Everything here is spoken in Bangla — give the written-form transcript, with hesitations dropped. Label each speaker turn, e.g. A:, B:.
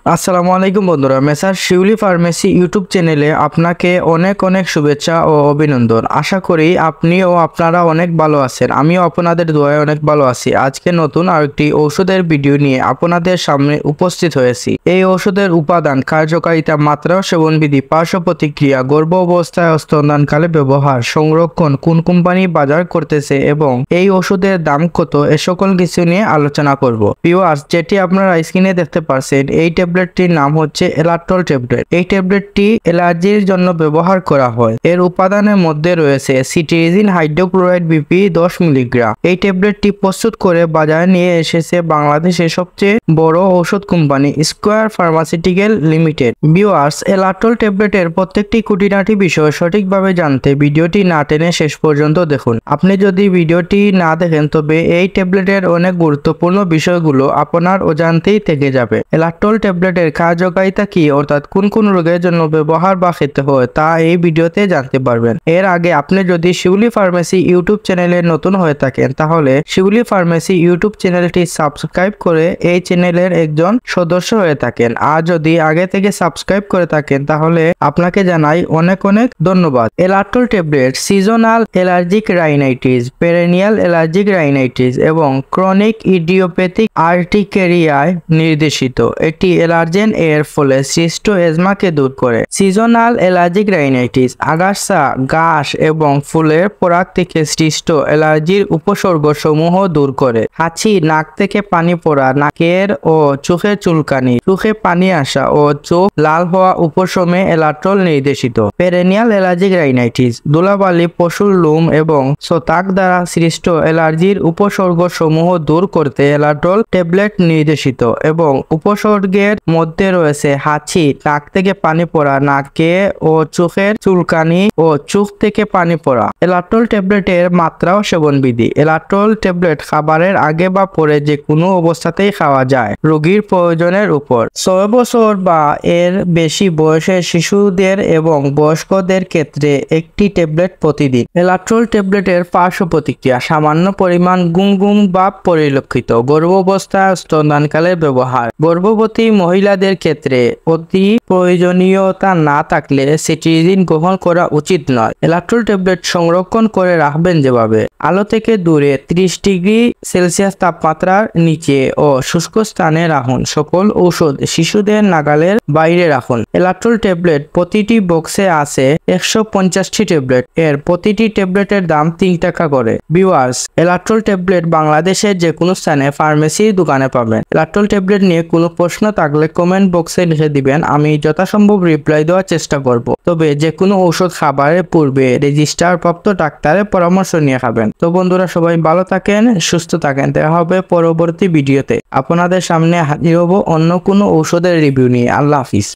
A: আসসালামু আলাইকুম বন্ধুরা, মেসার শিউলি ফার্মেসি ইউটিউব চ্যানেলে আপনাকে অনেক অনেক শুভেচ্ছা ও অভিনন্দন। আশা করি আপনি ও আপনারা অনেক ভালো আছেন। আমিও আপনাদের দোয়ায় অনেক ভালো আছি। আজকে নতুন আরেকটি ঔষধের ভিডিও নিয়ে আপনাদের সামনে উপস্থিত হয়েছি। এই ঔষধের উপাদান, কার্যকারিতা, মাত্রা ও সেবনবিধি, পার্শ্ব প্রতিক্রিয়া, গর্ভ অবস্থায় ও স্তন্যদানকালে ব্যবহার, সংরক্ষণ, কোন কোম্পানি বাজার করতেছে এবং এই ওষুধের দাম কত, এ সকল কিছু নিয়ে আলোচনা করব। ভিউয়ার্স, যেটি আপনারা স্ক্রিনে দেখতে পাচ্ছেন, এই ট্যাবলেটটির নাম হচ্ছে এলাট্রল ট্যাবলেট। এই ট্যাবলেটটি অ্যালার্জির জন্য ব্যবহার করা হয়। এর উপাদানের মধ্যে রয়েছে সিট্রিজিন হাইড্রোক্লোরাইড বিপি 10 মিলিগ্রাম। এই ট্যাবলেটটি প্রস্তুত করে বাজারে নিয়ে এসেছে বাংলাদেশের সবচেয়ে বড় ঔষধ company Square pharmaceutical limited. Viewers, Alatrol ট্যাবলেটের প্রত্যেকটি খুঁটিনাটি বিষয় সঠিকভাবে জানতে ভিডিওটি না টেনে শেষ পর্যন্ত দেখুন। আপনি যদি ভিডিওটি না দেখেন তবে এই ট্যাবলেটের অনেক গুরুত্বপূর্ণ বিষয়গুলো আপনার অজান্তেই থেকে যাবে। এলাট্রল ট্যাবলেটের কার্যকারিতা কি, অর্থাৎ কোন কোন রোগের জন্য ব্যবহার বা খেতে হয়, তা এই ভিডিওতে জানতে পারবেন। এর আগে আপনি যদি শিউলি ফার্মেসি ইউটিউব চ্যানেলে নতুন হয়ে থাকেন তাহলে শিউলি ফার্মেসি ইউটিউব চ্যানেলটি সাবস্ক্রাইব করে এই চ্যানেলের একজন সদস্য হয়ে থাকেন। আর যদি আগে থেকে সাবস্ক্রাইব করে থাকেন তাহলে আপনাকে জানাই অনেক অনেক ধন্যবাদ। Alatrol tablet seasonal allergic rhinitis, perennial allergic rhinitis এবং ক্রনিক ইডিওপ্যাথিক আর্টিকেরিয়ায় নির্দেশিত একটি অ্যালার্জেন এর ফলে সৃষ্ট এজমাকে দূর করে। সিজনাল অ্যালার্জিক রাইনাইটিস আগাছা, ঘাস এবং ফুলের পরাগ থেকে সৃষ্ট অ্যালার্জির উপসর্গ সমূহ দূর করে। হাঁচি, নাক থেকে পানি পড়া, নাকের ও চোখের চুলকানি, চোখে পানি আসা ও চোখ লাল হওয়া উপশমে এলাট্রল নির্দেশিত। পেরেনিয়াল অ্যালার্জিক রাইনাইটিস ধুলাবালি, পশুর লোম এবং ছত্রাক দ্বারা সৃষ্ট অ্যালার্জির উপসর্গ সমূহ দূর করতে এলাট্রল ট্যাবলেট নির্দেশিত এবং উপসর্গের মধ্যে রয়েছে হাঁচি, নাক থেকে পানি পড়া, নাকে ও চোখের চুলকানি ও চোখ থেকে পানি পড়া। এলাট্রল ট্যাবলেটের মাত্রা ও সেবনবিধি। এলাট্রল ট্যাবলেট খাবারের আগে বা পরে যে কোনো অবস্থাতেই খাওয়া যায়, রোগীর প্রয়োজনের উপর। 6 বছর বা এর বেশি বয়সের শিশুদের এবং বয়স্কদের ক্ষেত্রে একটি ট্যাবলেট প্রতিদিন। এলাট্রল ট্যাবলেটের পার্শ্ব প্রতিক্রিয়া, সামান্য পরিমাণ গুম ভাব পরিলক্ষিত। গর্ভাবস্থায় স্তন্যদানকালে ব্যবহার। গর্ভবতী মহিলাদের ক্ষেত্রে অতি প্রয়োজনীয়তা না থাকলে সিট্রিজিন গ্রহণ করা উচিত নয়। এলাট্রল ট্যাবলেট সংরক্ষণ করে রাখবেন যেভাবে: আলো থেকে দূরে 30 ডিগ্রি সেলসিয়াস তাপমাত্রার নিচে ও শুষ্ক স্থানে রাখুন। সকল ঔষধ শিশুদের নাগালের বাইরে রাখুন। এলাট্রল ট্যাবলেট প্রতিটি বক্সে আছে 150টি ট্যাবলেট। এর প্রতিটি ট্যাবলেটের দাম 3 টাকা করে। ভিউয়ার্স, এলাট্রল ট্যাবলেট বাংলাদেশের যে কোনো স্থানে ফার্মেসির দোকানে পাবেন। এলাট্রল ট্যাবলেট নিয়ে কোনো প্রশ্ন থাকলে কমেন্ট বক্সে লিখে দিবেন, আমি যথাসম্ভব রিপ্লাই দেওয়ার চেষ্টা করব। তবে যে কোনো ঔষধ খাবারের পূর্বে রেজিস্টার প্রাপ্ত ডাক্তারের পরামর্শ নিয়ে খাবেন। তো বন্ধুরা, সবাই ভালো থাকেন, সুস্থ থাকেন। দেখা হবে পরবর্তী ভিডিওতে। আপনাদের সামনে হাজির হব অন্য কোনো ঔষধের রিভিউ নিয়ে। আল্লাহ হাফিজ।